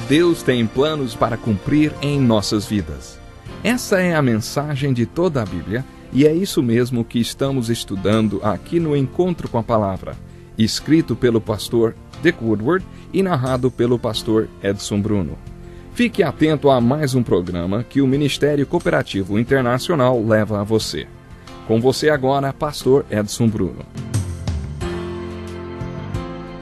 Deus tem planos para cumprir em nossas vidas. Essa é a mensagem de toda a Bíblia e é isso mesmo que estamos estudando aqui no Encontro com a Palavra, escrito pelo pastor Dick Woodward e narrado pelo pastor Edson Bruno. Fique atento a mais um programa que o Ministério Cooperativo Internacional leva a você. Com você agora, pastor Edson Bruno.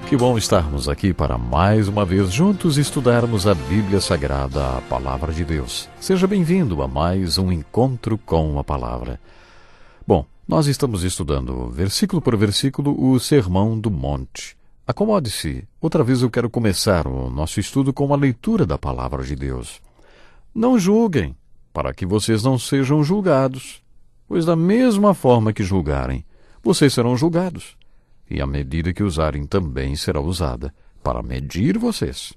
Que bom estarmos aqui para mais uma vez juntos estudarmos a Bíblia Sagrada, a Palavra de Deus. Seja bem-vindo a mais um Encontro com a Palavra. Bom, nós estamos estudando versículo por versículo o Sermão do Monte. Acomode-se. Outra vez eu quero começar o nosso estudo com a leitura da Palavra de Deus. Não julguem, para que vocês não sejam julgados, pois da mesma forma que julgarem, vocês serão julgados. E a medida que usarem também será usada para medir vocês.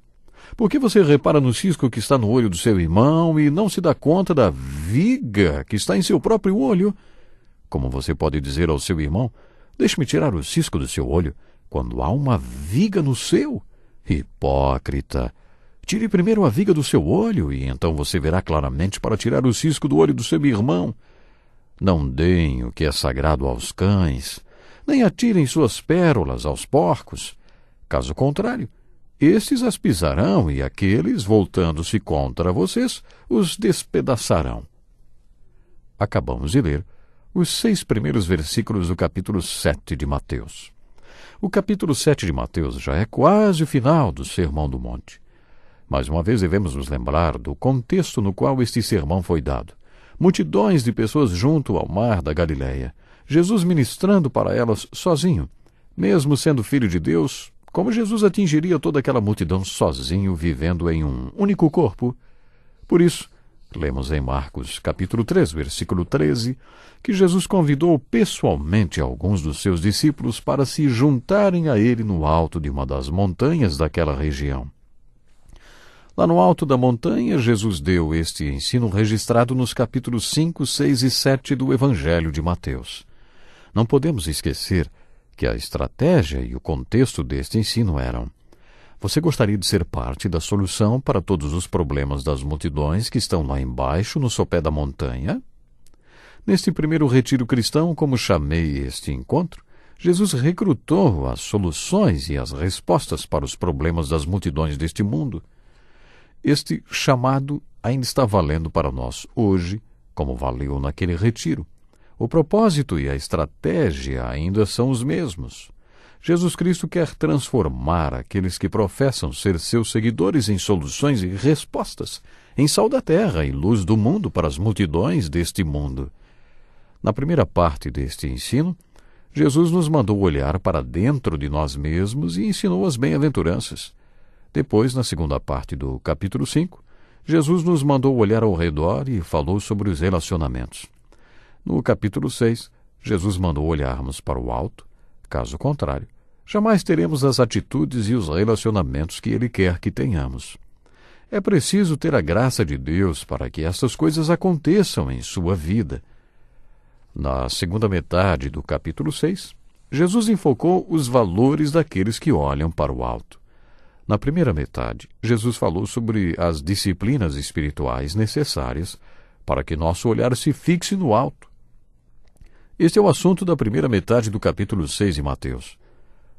Por que você repara no cisco que está no olho do seu irmão e não se dá conta da viga que está em seu próprio olho? Como você pode dizer ao seu irmão, deixe-me tirar o cisco do seu olho, quando há uma viga no seu? Hipócrita! Tire primeiro a viga do seu olho e então você verá claramente para tirar o cisco do olho do seu irmão. Não deem o que é sagrado aos cães, nem atirem suas pérolas aos porcos. Caso contrário, estes as pisarão e aqueles, voltando-se contra vocês, os despedaçarão. Acabamos de ler os 6 primeiros versículos do capítulo 7 de Mateus. O capítulo 7 de Mateus já é quase o final do Sermão do Monte. Mais uma vez devemos nos lembrar do contexto no qual este sermão foi dado. Multidões de pessoas junto ao mar da Galileia. Jesus ministrando para elas sozinho. Mesmo sendo filho de Deus, como Jesus atingiria toda aquela multidão sozinho, vivendo em um único corpo? Por isso, lemos em Marcos capítulo 3, versículo 13, que Jesus convidou pessoalmente alguns dos seus discípulos para se juntarem a ele no alto de uma das montanhas daquela região. Lá no alto da montanha, Jesus deu este ensino registrado nos capítulos 5, 6 e 7 do Evangelho de Mateus. Não podemos esquecer que a estratégia e o contexto deste ensino eram: você gostaria de ser parte da solução para todos os problemas das multidões que estão lá embaixo, no sopé da montanha? Neste primeiro retiro cristão, como chamei este encontro, Jesus recrutou as soluções e as respostas para os problemas das multidões deste mundo. Este chamado ainda está valendo para nós hoje, como valeu naquele retiro. O propósito e a estratégia ainda são os mesmos. Jesus Cristo quer transformar aqueles que professam ser seus seguidores em soluções e respostas, em sal da terra e luz do mundo para as multidões deste mundo. Na primeira parte deste ensino, Jesus nos mandou olhar para dentro de nós mesmos e ensinou as bem-aventuranças. Depois, na segunda parte do capítulo 5, Jesus nos mandou olhar ao redor e falou sobre os relacionamentos. No capítulo 6, Jesus mandou olharmos para o alto. Caso contrário, jamais teremos as atitudes e os relacionamentos que Ele quer que tenhamos. É preciso ter a graça de Deus para que estas coisas aconteçam em sua vida. Na segunda metade do capítulo 6, Jesus enfocou os valores daqueles que olham para o alto. Na primeira metade, Jesus falou sobre as disciplinas espirituais necessárias para que nosso olhar se fixe no alto. Este é o assunto da primeira metade do capítulo 6 de Mateus.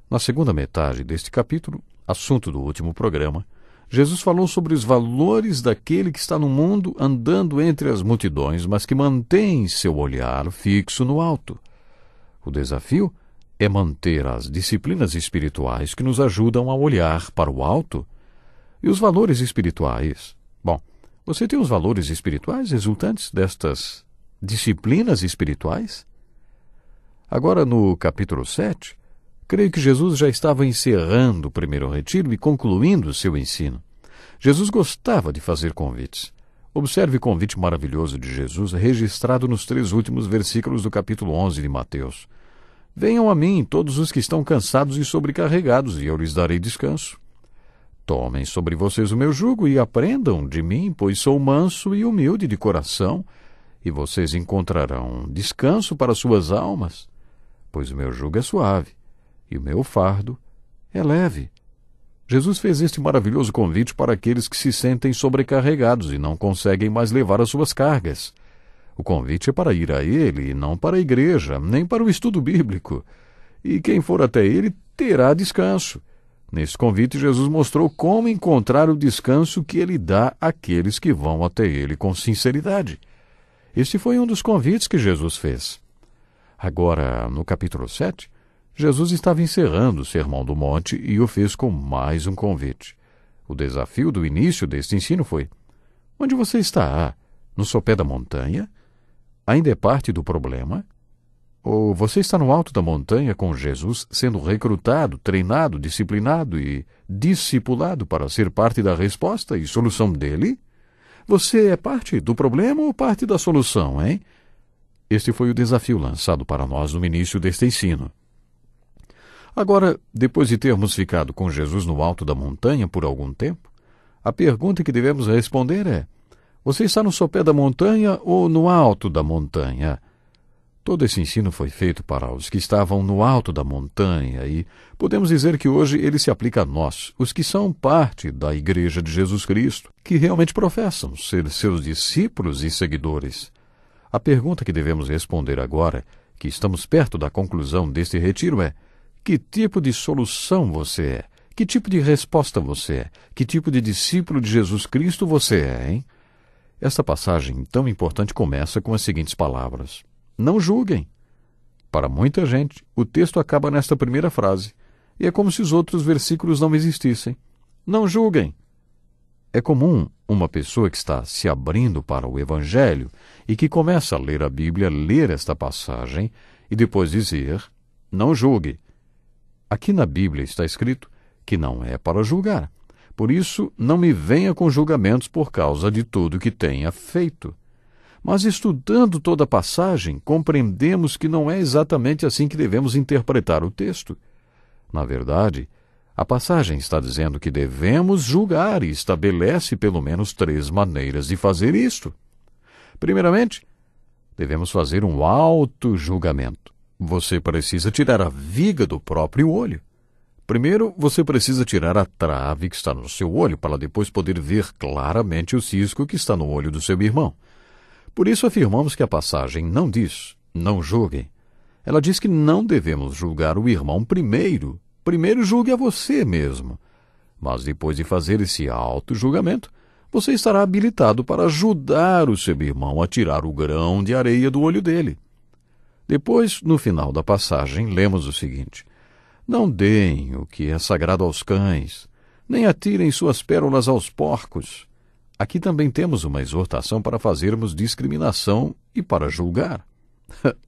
Na segunda metade deste capítulo, assunto do último programa, Jesus falou sobre os valores daquele que está no mundo andando entre as multidões, mas que mantém seu olhar fixo no alto. O desafio é manter as disciplinas espirituais que nos ajudam a olhar para o alto. E os valores espirituais? Bom, você tem os valores espirituais resultantes destas disciplinas espirituais? Agora, no capítulo 7, creio que Jesus já estava encerrando o primeiro retiro e concluindo seu ensino. Jesus gostava de fazer convites. Observe o convite maravilhoso de Jesus registrado nos 3 últimos versículos do capítulo 11 de Mateus. Venham a mim todos os que estão cansados e sobrecarregados, e eu lhes darei descanso. Tomem sobre vocês o meu jugo e aprendam de mim, pois sou manso e humilde de coração, e vocês encontrarão descanso para suas almas, pois o meu jugo é suave e o meu fardo é leve. Jesus fez este maravilhoso convite para aqueles que se sentem sobrecarregados e não conseguem mais levar as suas cargas. O convite é para ir a Ele, e não para a igreja, nem para o estudo bíblico. E quem for até Ele terá descanso. Nesse convite, Jesus mostrou como encontrar o descanso que Ele dá àqueles que vão até Ele com sinceridade. Este foi um dos convites que Jesus fez. Agora, no capítulo 7, Jesus estava encerrando o Sermão do Monte e o fez com mais um convite. O desafio do início deste ensino foi: onde você está? No sopé da montanha? Ainda é parte do problema? Ou você está no alto da montanha com Jesus sendo recrutado, treinado, disciplinado e discipulado para ser parte da resposta e solução dele? Você é parte do problema ou parte da solução, hein? Este foi o desafio lançado para nós no início deste ensino. Agora, depois de termos ficado com Jesus no alto da montanha por algum tempo, a pergunta que devemos responder é: você está no sopé da montanha ou no alto da montanha? Todo esse ensino foi feito para os que estavam no alto da montanha e podemos dizer que hoje ele se aplica a nós, os que são parte da Igreja de Jesus Cristo, que realmente professam ser seus discípulos e seguidores. A pergunta que devemos responder agora, que estamos perto da conclusão deste retiro, é: que tipo de solução você é? Que tipo de resposta você é? Que tipo de discípulo de Jesus Cristo você é, hein? Esta passagem tão importante começa com as seguintes palavras: não julguem. Para muita gente, o texto acaba nesta primeira frase, e é como se os outros versículos não existissem. Não julguem. É comum uma pessoa que está se abrindo para o Evangelho e que começa a ler a Bíblia, ler esta passagem e depois dizer: não julgue. Aqui na Bíblia está escrito que não é para julgar. Por isso, não me venha com julgamentos por causa de tudo que tenha feito. Mas estudando toda a passagem, compreendemos que não é exatamente assim que devemos interpretar o texto. Na verdade, a passagem está dizendo que devemos julgar e estabelece pelo menos 3 maneiras de fazer isto. Primeiramente, devemos fazer um auto-julgamento. Você precisa tirar a viga do próprio olho. Primeiro, você precisa tirar a trave que está no seu olho para depois poder ver claramente o cisco que está no olho do seu irmão. Por isso afirmamos que a passagem não diz: não julguem. Ela diz que não devemos julgar o irmão primeiro. Primeiro julgue a você mesmo. Mas depois de fazer esse auto-julgamento, você estará habilitado para ajudar o seu irmão a tirar o grão de areia do olho dele. Depois, no final da passagem, lemos o seguinte: não deem o que é sagrado aos cães, nem atirem suas pérolas aos porcos. Aqui também temos uma exortação para fazermos discriminação e para julgar.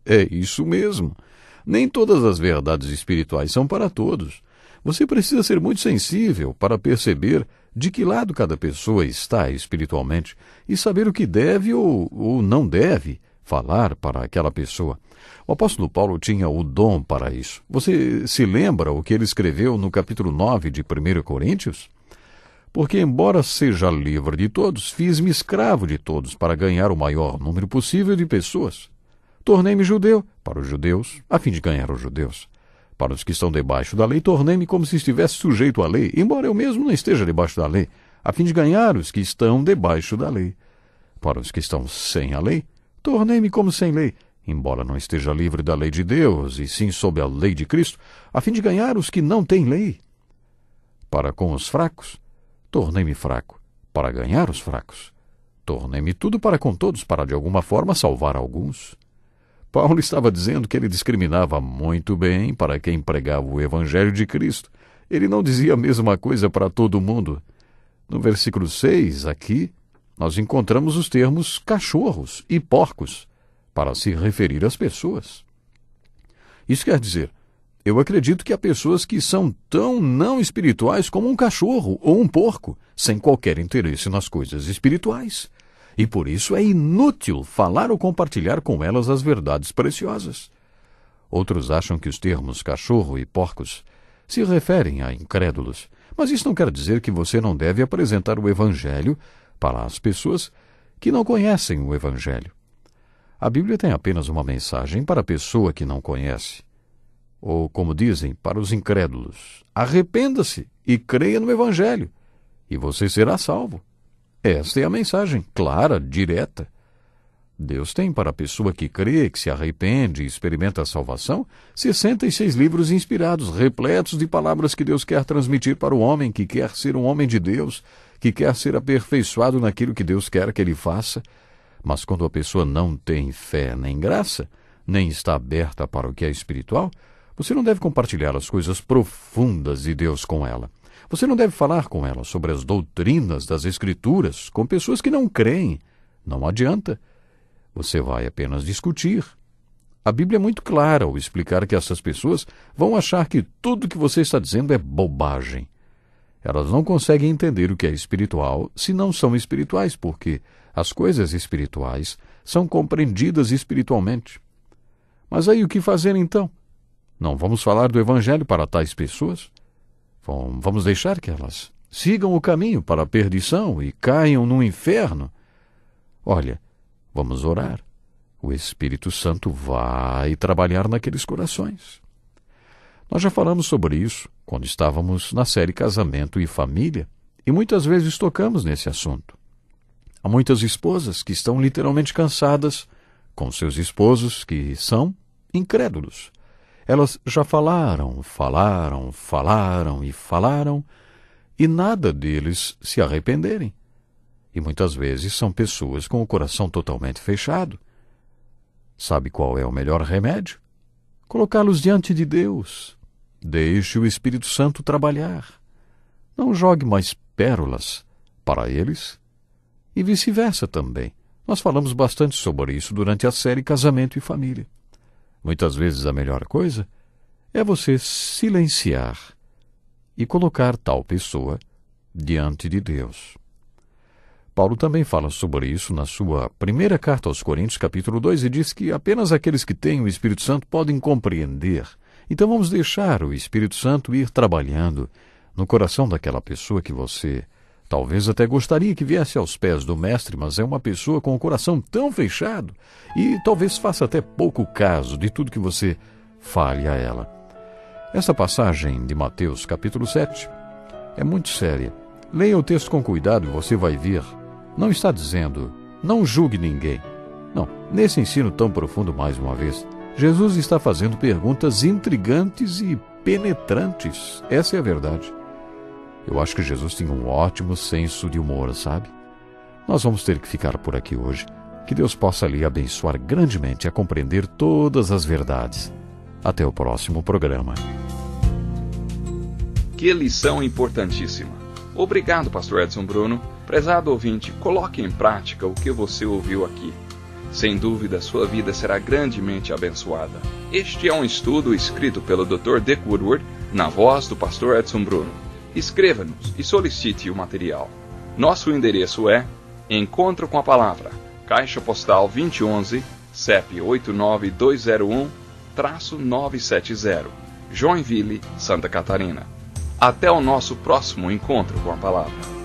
É isso mesmo. Nem todas as verdades espirituais são para todos. Você precisa ser muito sensível para perceber de que lado cada pessoa está espiritualmente e saber o que deve ou não deve falar para aquela pessoa. O apóstolo Paulo tinha o dom para isso. Você se lembra o que ele escreveu no capítulo 9 de 1 Coríntios? Porque, embora seja livre de todos, fiz-me escravo de todos para ganhar o maior número possível de pessoas. Tornei-me judeu para os judeus, a fim de ganhar os judeus. Para os que estão debaixo da lei, tornei-me como se estivesse sujeito à lei, embora eu mesmo não esteja debaixo da lei, a fim de ganhar os que estão debaixo da lei. Para os que estão sem a lei, tornei-me como sem lei, embora não esteja livre da lei de Deus, e sim sob a lei de Cristo, a fim de ganhar os que não têm lei. Para com os fracos, tornei-me fraco, para ganhar os fracos. Tornei-me tudo para com todos, para de alguma forma salvar alguns. Paulo estava dizendo que ele discriminava muito bem para quem pregava o Evangelho de Cristo. Ele não dizia a mesma coisa para todo mundo. No versículo 6, aqui, nós encontramos os termos cachorros e porcos para se referir às pessoas. Isso quer dizer, eu acredito que há pessoas que são tão não espirituais como um cachorro ou um porco, sem qualquer interesse nas coisas espirituais. E por isso é inútil falar ou compartilhar com elas as verdades preciosas. Outros acham que os termos cachorro e porcos se referem a incrédulos, mas isso não quer dizer que você não deve apresentar o Evangelho para as pessoas que não conhecem o Evangelho. A Bíblia tem apenas uma mensagem para a pessoa que não conhece. Ou, como dizem, para os incrédulos: arrependa-se e creia no Evangelho, e você será salvo. Esta é a mensagem clara, direta. Deus tem para a pessoa que crê, que se arrepende e experimenta a salvação, 66 livros inspirados, repletos de palavras que Deus quer transmitir para o homem que quer ser um homem de Deus, que quer ser aperfeiçoado naquilo que Deus quer que ele faça. Mas quando a pessoa não tem fé nem graça, nem está aberta para o que é espiritual, você não deve compartilhar as coisas profundas de Deus com ela. Você não deve falar com ela sobre as doutrinas das Escrituras com pessoas que não creem. Não adianta. Você vai apenas discutir. A Bíblia é muito clara ao explicar que essas pessoas vão achar que tudo que você está dizendo é bobagem. Elas não conseguem entender o que é espiritual se não são espirituais, porque as coisas espirituais são compreendidas espiritualmente. Mas aí o que fazer então? Não vamos falar do Evangelho para tais pessoas? Vamos deixar que elas sigam o caminho para a perdição e caiam no inferno? Olha, vamos orar. O Espírito Santo vai trabalhar naqueles corações. Nós já falamos sobre isso quando estávamos na série Casamento e Família, e muitas vezes tocamos nesse assunto. Há muitas esposas que estão literalmente cansadas com seus esposos que são incrédulos. Elas já falaram, e nada deles se arrependerem. E muitas vezes são pessoas com o coração totalmente fechado. Sabe qual é o melhor remédio? Colocá-los diante de Deus. Deixe o Espírito Santo trabalhar. Não jogue mais pérolas para eles e vice-versa também. Nós falamos bastante sobre isso durante a série Casamento e Família. Muitas vezes a melhor coisa é você silenciar e colocar tal pessoa diante de Deus. Paulo também fala sobre isso na sua primeira carta aos Coríntios, capítulo 2, e diz que apenas aqueles que têm o Espírito Santo podem compreender. Então vamos deixar o Espírito Santo ir trabalhando no coração daquela pessoa que você talvez até gostaria que viesse aos pés do Mestre, mas é uma pessoa com o coração tão fechado e talvez faça até pouco caso de tudo que você fale a ela. Essa passagem de Mateus, capítulo 7, é muito séria. Leia o texto com cuidado e você vai ver. Não está dizendo, não julgue ninguém. Não, nesse ensino tão profundo, mais uma vez, Jesus está fazendo perguntas intrigantes e penetrantes. Essa é a verdade. Eu acho que Jesus tinha um ótimo senso de humor, sabe? Nós vamos ter que ficar por aqui hoje. Que Deus possa lhe abençoar grandemente a compreender todas as verdades. Até o próximo programa. Que lição importantíssima. Obrigado, Pastor Edson Bruno. Prezado ouvinte, coloque em prática o que você ouviu aqui. Sem dúvida, sua vida será grandemente abençoada. Este é um estudo escrito pelo Dr. Dick Woodward, na voz do Pastor Edson Bruno. Escreva-nos e solicite o material. Nosso endereço é Encontro com a Palavra, Caixa Postal 2011, CEP 89201-970, Joinville, Santa Catarina. Até o nosso próximo Encontro com a Palavra.